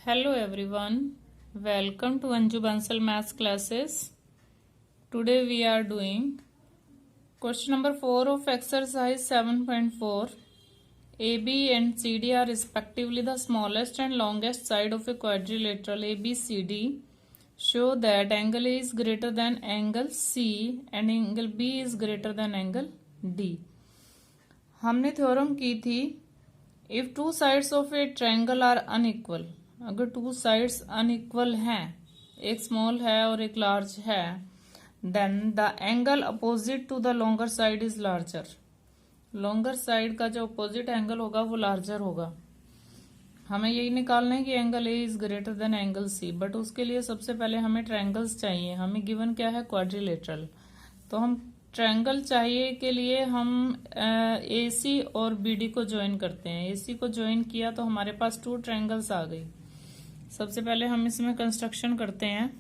Hello everyone, welcome to Anju Bansal Maths classes. Today we are doing question number 4 of exercise 7.4. AB and CD are respectively the smallest and longest side of a quadrilateral ABCD. Show that angle A is greater than angle C and angle B is greater than angle D. हमने theorem की थी if two sides of a triangle are unequal, अगर two sides unequal हैं, एक small है और एक large है, then the angle opposite to the longer side is larger. Longer side का जो अपोजिट एंगल होगा वो लार्जर होगा. हमें यही निकालना है कि angle A is greater than angle C, but उसके लिए सबसे पहले हमें ट्रायंगल्स चाहिए. हमें गिवन क्या है? क्वाड्रिलेटरल. तो हम ट्रायंगल चाहिए के लिए हम ए सी और बी डी को ज्वाइन करते हैं. ए सी को ज्वाइन किया तो हमारे पास टू ट्रायंगल्स आ गई. सबसे पहले हम इसमें कंस्ट्रक्शन करते हैं.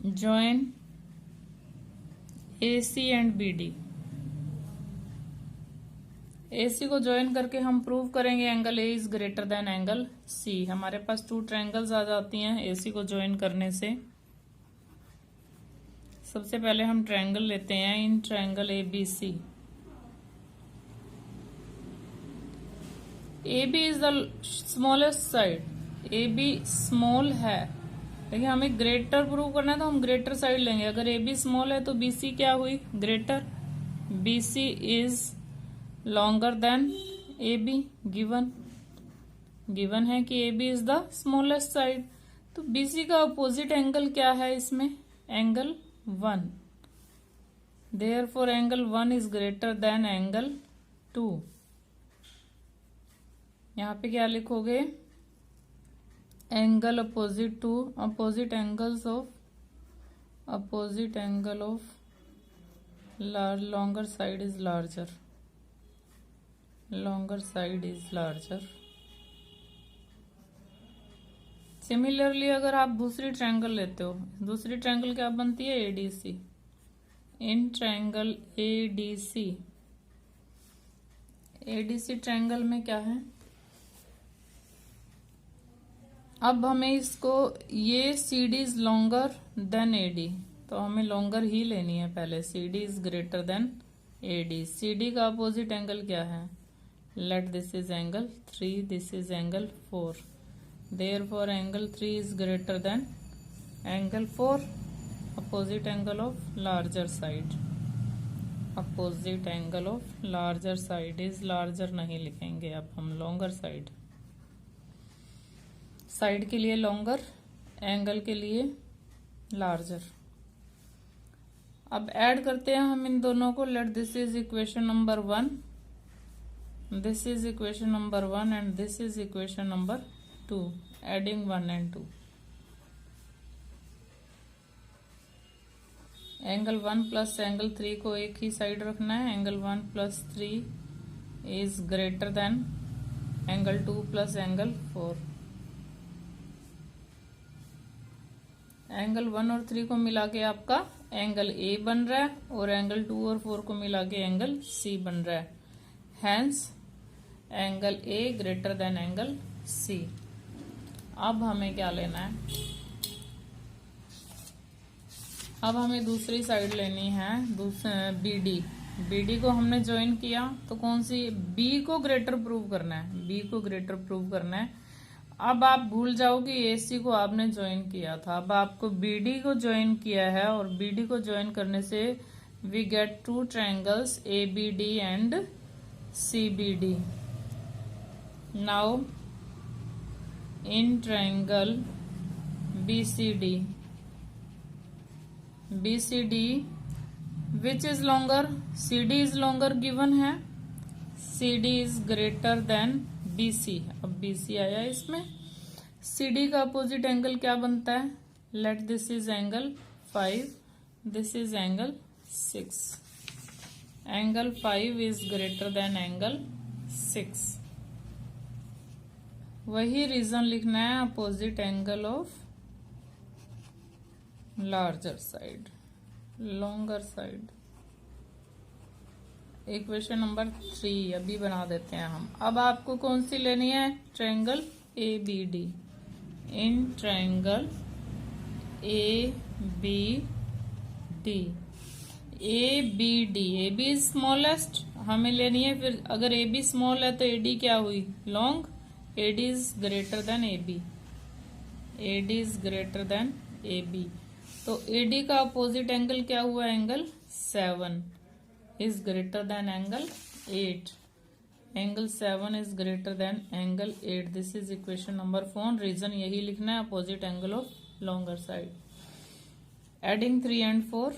Join A C and B D. A C को ज्वाइन करके हम प्रूव करेंगे angle A is greater than angle C. हमारे पास टू ट्रायंगल्स आ जाती हैं ए सी को ज्वाइन करने से. सबसे पहले हम ट्रायंगल लेते हैं. In triangle A B C, A B is the smallest side. A B small है, लेकिन हमें ग्रेटर प्रूव करना है तो हम ग्रेटर साइड लेंगे. अगर ए बी स्मॉल है तो बी सी क्या हुई? Greater. B C is longer than A B. Given है कि A B is the smallest side. तो बी सी का अपोजिट एंगल क्या है इसमें? Angle 1. Therefore angle 1 is greater than angle 2. यहाँ पे क्या लिखोगे? Angle opposite to opposite angle of longer side is larger. Longer side is larger. Similarly अगर आप दूसरी ट्रायंगल लेते हो, दूसरी ट्रायंगल क्या बनती है? ADC. In triangle ADC, ADC triangle में क्या है? अब हमें इसको, ये CD is longer than AD, तो हमें लॉन्गर ही लेनी है पहले. CD is greater than AD. CD का अपोजिट एंगल क्या है? Let this is angle 3, this is angle 4. Therefore angle 3 is greater than angle 4. Opposite angle of larger side. Opposite angle of larger side is larger नहीं लिखेंगे अब हम, longer side. Side के लिए longer, angle के लिए larger. अब add करते हैं हम इन दोनों को. Late this is equation number 1, this is equation number 1 and this is equation number 2. Adding 1 and 2. Angle 1 plus angle 3 को एक ही साइड रखना है. Angle 1 plus 3 is greater than angle 2 plus angle 4. Angle 1 और 3 को मिला के आपका एंगल ए बन रहा है और एंगल 2 और 4 को मिला के एंगल सी बन रहा है. Hence angle A greater than angle C. अब हमें क्या लेना है? अब हमें दूसरी साइड लेनी है, बीडी. बीडी को हमने ज्वाइन किया तो कौन सी? बी को ग्रेटर प्रूव करना है. बी को ग्रेटर प्रूव करना है. अब आप भूल जाओ कि एसी को आपने ज्वाइन किया था. अब आपको बीडी को ज्वाइन किया है और बीडी को ज्वाइन करने से we get two triangles A B D and C B D. Now in triangle BCD, which is longer? CD is longer given है. CD is greater than BC. अब BC आया इसमें. CD का opposite angle क्या बनता है? Let this is angle 5, this is angle 6. Angle 5 is greater than angle 6. वही reason लिखना है. Opposite angle of larger side, longer side. Equation number 3 अभी बना देते हैं हम. अब आपको कौन सी लेनी है? Triangle ABD. In triangle ABD. ABD. AB is smallest हमें लेनी है। फिर अगर AB स्मॉल है तो AD क्या हुई? Long. AD is greater than AB. AD is greater than AB. तो AD का अपोजिट एंगल क्या हुआ? Angle 7 is greater than angle 8. Angle 7 is greater than angle 8. This is equation number 4. Reason यही लिखना है, opposite angle of longer side. Adding 3 and 4.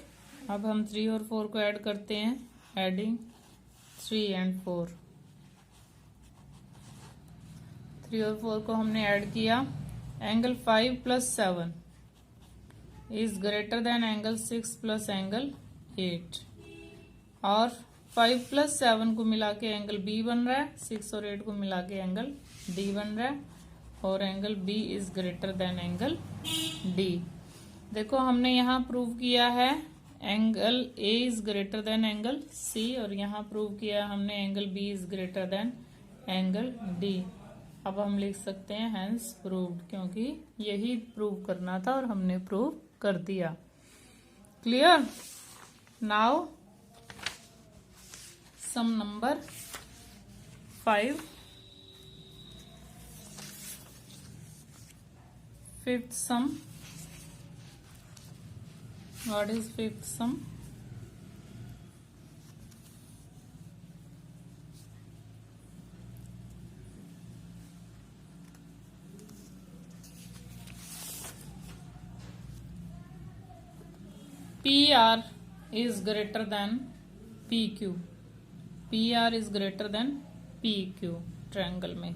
अब हम 3 और 4 को ऐड करते हैं. Adding 3 and 4. 3 और 4 को हमने ऐड किया. Angle 5 + 7 is greater than angle 6 + angle 8. और 5 + 7 को मिला के एंगल B बन रहा है. 6 और 8 को मिला के एंगल D बन रहा है. और angle B is greater than angle D. देखो हमने यहाँ प्रूव किया है angle A is greater than angle C, और यहाँ प्रूव किया हमने angle B is greater than angle D. अब हम लिख सकते हैं हेंस प्रूव्ड, क्योंकि यही प्रूव करना था और हमने प्रूव कर दिया. Clear? Now sum number 5. Fifth sum. What is fifth sum? PR is greater than PQ. PR is greater than PQ. Triangle में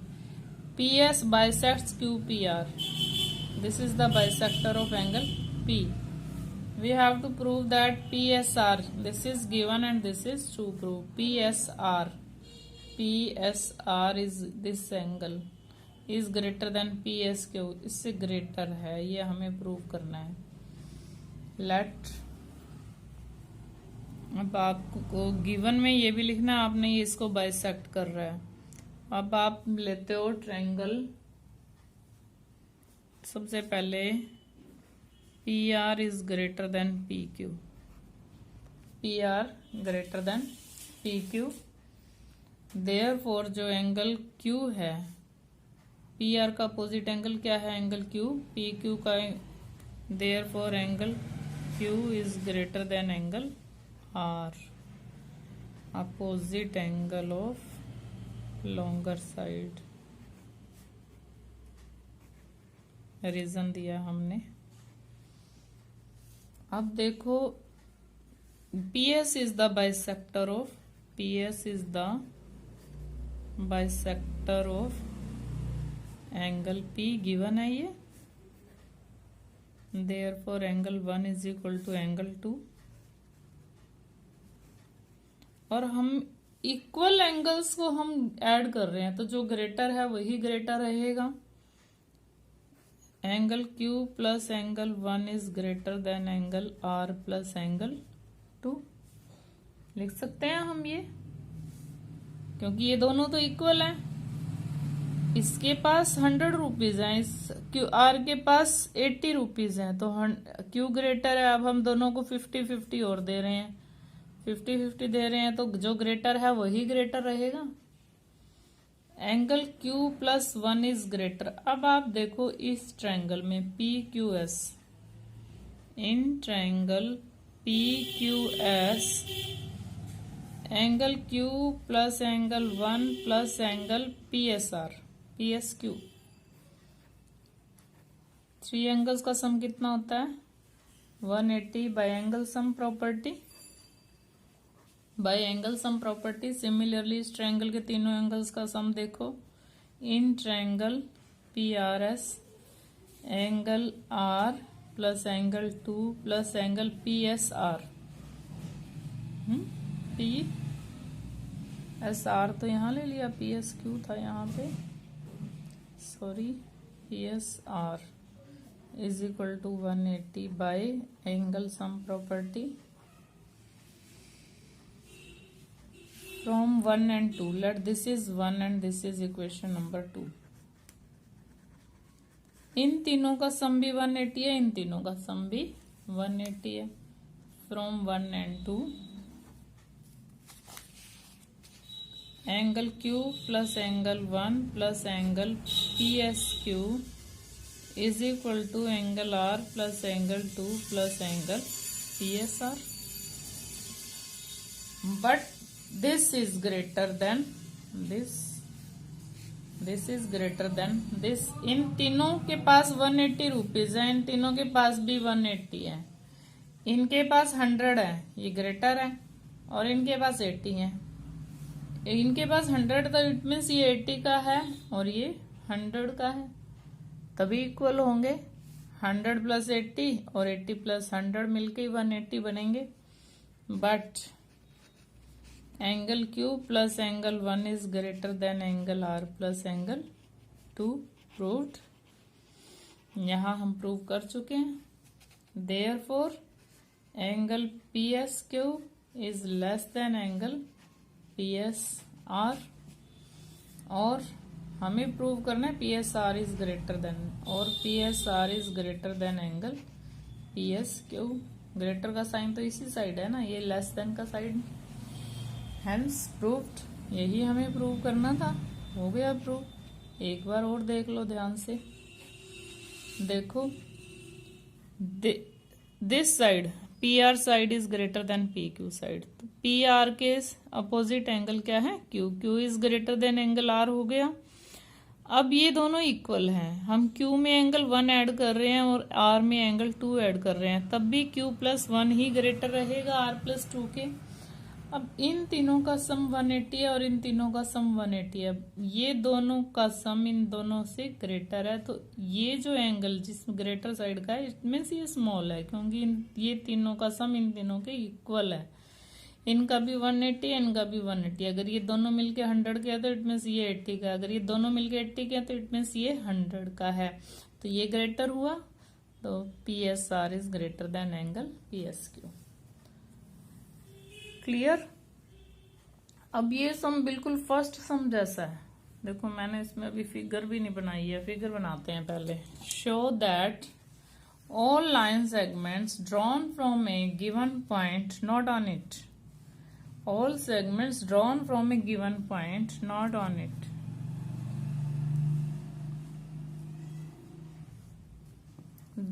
PS bisects QPR. This is the bisector of angle P. We have to prove that PSR, this is given and this is to prove. PSR is this angle is greater than PSQ, इससे greater है, ये हमें prove करना है. Let, अब आपको given में ये भी लिखना है, आपने ये इसको बाइसेक्ट कर रहा है. अब आप लेते हो ट्रायंगल. सबसे पहले PR is greater than PQ. PR greater than PQ. Therefore जो एंगल Q है, PR का अपोजिट एंगल क्या है? Angle Q. PQ का therefore angle Q is greater than angle R. Opposite angle of longer side. Reason दिया हमने. अब देखो PS is the bisector of angle P given है ये. Therefore angle 1 is equal to angle 2. और हम equal angles को हम ऐड कर रहे हैं, तो जो ग्रेटर है वही ग्रेटर रहेगा. Angle Q plus angle 1 is greater than angle R plus angle 2. लिख सकते हैं हम ये, क्योंकि ये दोनों तो इक्वल हैं. इसके पास 100 रुपीज है, इस R के पास 80 रुपीज है, तो Q ग्रेटर है. अब हम दोनों को 50-50 और दे रहे हैं. 50-50 दे रहे हैं, तो जो ग्रेटर है वही ग्रेटर रहेगा. Angle Q plus 1 is greater. अब आप देखो इस ट्रायंगल में PQS, in triangle PQS angle Q plus angle 1 plus angle PSQ, 3 angles का सम कितना होता है? 180 by angle sum property. Bye angle sum property. Similarly इस ट्रायंगल के तीनों एंगल्स का सम देखो. In triangle PRS angle R plus angle 2 plus angle PSR. PSR तो यहाँ ले लिया, PSQ था यहाँ पे, sorry. PSR is equal to 180 by angle sum property from 1 and 2. Let this is 1 and this is equation number 2. इन तीनों का सम भी 180 है, इन तीनों का सम भी 180 है। From 1 and 2 angle Q plus angle 1 plus angle PSQ is equal to angle R plus angle 2 plus angle PSR। But this is greater than this, this is greater than this. इन तीनों के पास 180 रुपीज है, इन तीनों के पास भी 180 है, इनके पास 100 है, ये ग्रेटर है, और इनके पास 80 है। इनके पास 100 था, इट मीन्स ये 80 का है और ये 100 का है, तभी इक्वल होंगे। 100 प्लस 80 और 80 प्लस 100 मिलके 180 बनेंगे। But angle Q plus angle 1 is greater than angle R plus angle 2। Proved. यहां हम प्रूव कर चुके हैं। Therefore angle PSQ is less than angle PSR, और हमें प्रूव करना है PSR इज ग्रेटर देन, और PSR is greater than angle PSQ। Greater का साइन तो इसी साइड है ना, ये लेस देन का साइड। Hence proved. यही हमें प्रूव करना था, हो गया प्रूव। एक बार और देख लो ध्यान से। देखो this side PR side is greater then PQ side, तो PR के अपोजिट एंगल क्या है? QQ is greater than angle R हो गया। अब ये दोनों इक्वल हैं, हम Q में एंगल 1 ऐड कर रहे हैं और R में एंगल 2 ऐड कर रहे हैं, तब भी Q प्लस 1 ही ग्रेटर रहेगा R प्लस 2 के। अब इन तीनों का सम 180 है और इन तीनों का सम 180 है, ये दोनों का सम इन दोनों से ग्रेटर है, तो ये जो एंगल जिस ग्रेटर साइड का है इट मीन्स ये स्मॉल है, क्योंकि ये तीनों का सम इन तीनों के इक्वल है। इनका भी 180 है, इनका भी 180। अगर ये दोनों मिलके 100 का है तो इट मीन्स ये 80 का, अगर ये दोनों मिलके 80 का है तो इट मीन्स ये 100 का है, तो ये ग्रेटर हुआ, तो PSR is greater than angle PSQ। Clear. अब ये सम बिल्कुल फर्स्ट सम जैसा है। देखो मैंने इसमें अभी फिगर भी नहीं बनाई है, फिगर बनाते हैं पहले। Show that all line segments drawn from A given point not on it, all segments drawn from a given point not on it,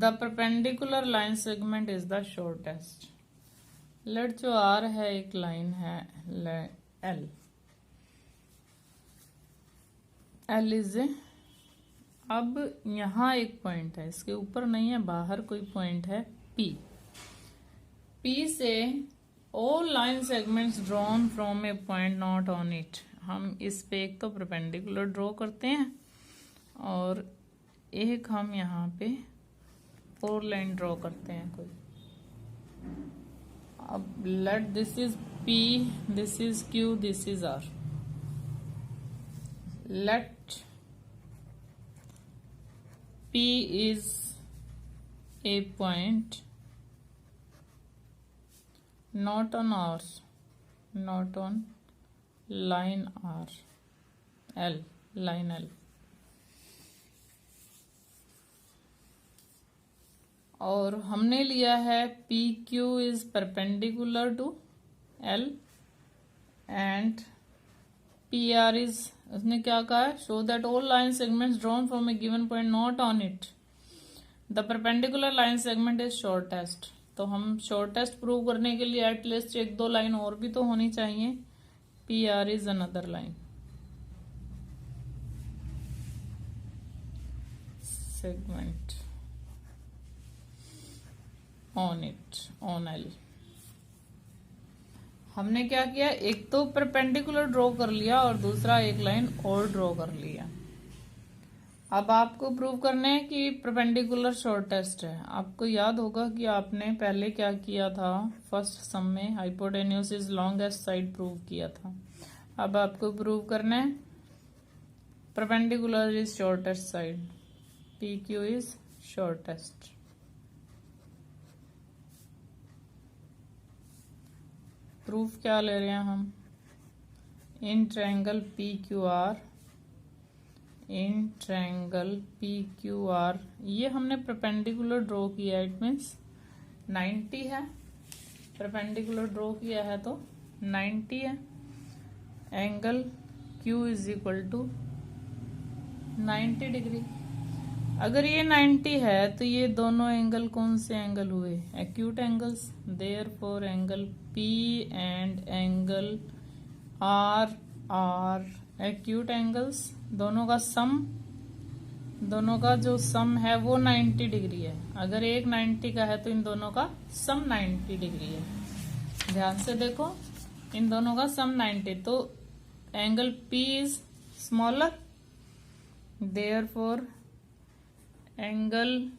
the perpendicular line segment is the shortest। Let जो R है एक line है L, L is a, अब यहां एक point है, इसके ऊपर नहीं है, बाहर कोई पॉइंट है P। P से all line segments drawn from a point not on it, हम इस पे एक तो परपेंडिकुलर ड्रॉ करते हैं और एक हम यहाँ पे 4 लाइन ड्रॉ करते हैं कोई। अब let this is P, this is Q, this is R। Let P is a point not on R, not on line R, L, line L, और हमने लिया है PQ is perpendicular to L and PR is, उसने क्या कहा है? show that all line segments drawn from a given point not on it, the perpendicular line segment is shortest। तो हम शॉर्टेस्ट प्रूव करने के लिए एटलीस्ट 1-2 लाइन और भी तो होनी चाहिए। PR is another line segment on it, on L। हमने क्या किया, एक तो परपेंडिकुलर ड्रॉ कर लिया और दूसरा एक लाइन और ड्रॉ कर लिया। अब आपको प्रूव करना है कि परपेंडिकुलर शॉर्टेस्ट है। आपको याद होगा कि आपने पहले क्या किया था, फर्स्ट सम में hypotenuse is longest side prove किया था। अब आपको प्रूव करना है perpendicular is shortest side, PQ is shortest. Proof क्या ले रहे हैं हम, in triangle PQR in triangle P Q R, ये हमने परपेंडिकुलर ड्रॉ किया है, इट मीन्स 90 है, परपेंडिकुलर ड्रॉ किया है तो 90 है। Angle Q is equal to 90 degree. अगर ये 90 है तो ये दोनों एंगल कौन से एंगल हुए? Acute angles. Therefore angle P and angle R are acute angles. दोनों का जो सम है वो 90 डिग्री है। अगर एक 90 का है तो इन दोनों का सम 90 डिग्री है। ध्यान से देखो, इन दोनों का सम 90, तो angle P is smaller, therefore angle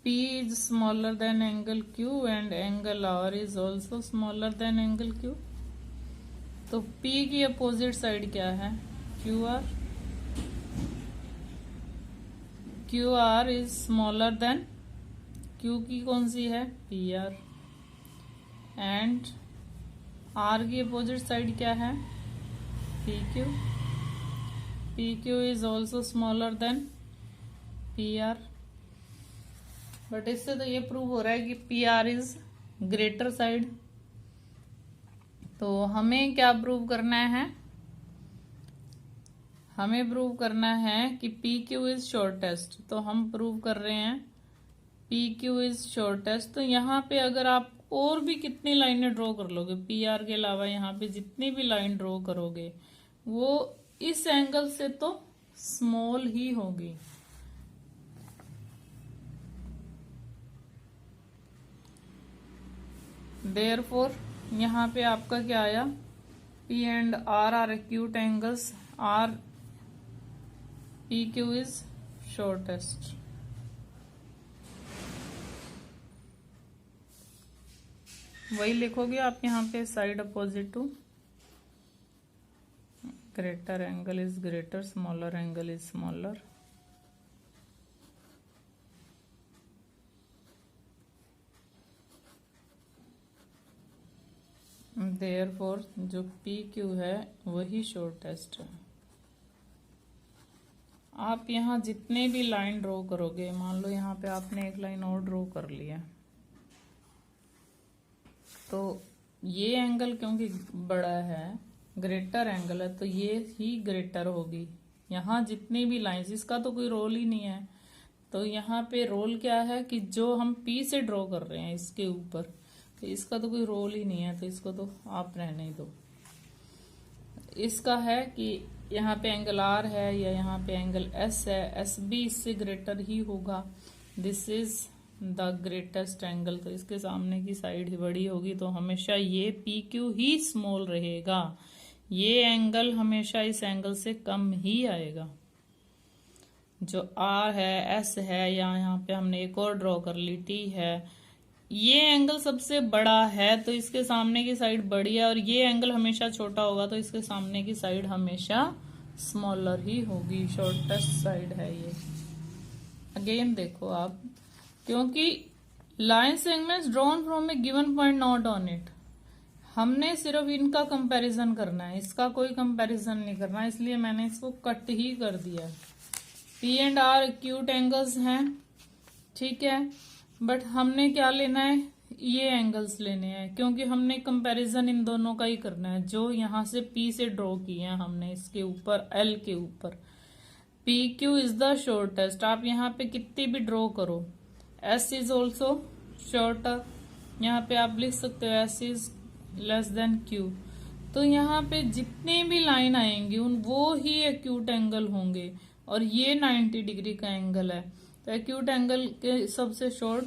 P is smaller than angle Q and angle R is also smaller than angle Q. तो P की अपोजिट साइड क्या है? QR. QR is smaller than Q की कौन सी है? PR. And R की opposite side क्या है? PQ. PQ is also smaller than PR. But इससे तो ये प्रूव हो रहा है कि PR इज ग्रेटर साइड। तो हमें क्या प्रूव करना है? हमें प्रूव करना है कि PQ इज शॉर्टेस्ट। तो हम प्रूव कर रहे हैं PQ इज शॉर्टेस्ट। तो यहाँ पे अगर आप और भी कितनी लाइनें ड्रॉ कर लोगे, PR के अलावा यहाँ पे जितनी भी लाइन ड्रॉ करोगे वो इस एंगल से तो स्मॉल ही होगी। देयरफॉर यहाँ पे आपका क्या आया? P and R are acute angles, R PQ is shortest. वही लिखोगे आप यहाँ पे, side opposite to greater angle is greater, smaller angle is smaller. Therefore जो PQ है वही शॉर्टेस्ट है। आप यहाँ जितने भी लाइन ड्रॉ करोगे, मान लो यहाँ पे आपने एक लाइन और ड्रॉ कर लिया, तो ये एंगल क्योंकि बड़ा है, ग्रेटर एंगल है, तो ये ही ग्रेटर होगी। यहाँ जितनी भी लाइंस, इसका तो कोई रोल ही नहीं है। तो यहाँ पे रोल क्या है कि जो हम P से ड्रॉ कर रहे हैं इसके ऊपर, तो इसका तो कोई रोल ही नहीं है, तो इसको तो आप रहने ही दो। इसका है कि यहाँ पे एंगल R है या यहाँ पे एंगल S है, S भी इससे ग्रेटर ही होगा। This is the greatest angle, तो इसके सामने की साइड ही बड़ी होगी, तो हमेशा ये PQ ही स्मॉल रहेगा। ये एंगल हमेशा इस एंगल से कम ही आएगा। जो R है, S है, या यहाँ पे हमने एक और ड्रॉ कर ली T है, ये एंगल सबसे बड़ा है तो इसके सामने की साइड बड़ी है, और ये एंगल हमेशा छोटा होगा तो इसके सामने की साइड हमेशा स्मॉलर ही होगी। शॉर्टेस्ट साइड है ये। अगेन देखो आप, क्योंकि line segments drawn from A given point not on it, हमने सिर्फ इनका कंपैरिजन करना है, इसका कोई कंपैरिजन नहीं करना, इसलिए मैंने इसको कट ही कर दिया। P and R acute angles हैं, ठीक है, बट हमने क्या लेना है? ये एंगल्स लेने हैं, क्योंकि हमने कंपैरिजन इन दोनों का ही करना है। जो यहाँ से P से ड्रॉ किए हैं हमने इसके ऊपर, L के ऊपर, PQ इज द शॉर्टेस्ट। आप यहाँ पे कितनी भी ड्रॉ करो, S इज ऑल्सो शॉर्टर। यहाँ पे आप लिख सकते हो S is less than Q। तो यहाँ पे जितने भी लाइन आएंगी उन वो ही एक्यूट एंगल होंगे, और ये 90 डिग्री का एंगल है, तो एक्यूट एंगल के सबसे शॉर्ट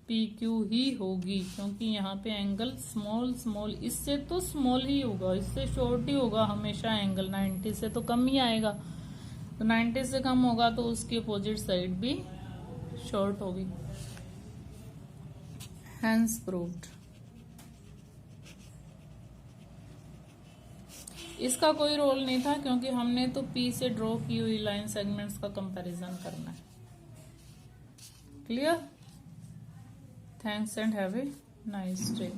PQ ही होगी, क्योंकि यहाँ पे एंगल स्मॉल इससे तो स्मॉल ही होगा, इससे शॉर्ट ही होगा हमेशा एंगल। 90 से तो कम ही आएगा, तो 90 से कम होगा तो उसकी अपोजिट साइड भी शॉर्ट होगी। Hence proved. इसका कोई रोल नहीं था, क्योंकि हमने तो P से ड्रॉ की हुई लाइन सेगमेंट्स का कंपैरिजन करना है। Clear? Thanks and have a nice day.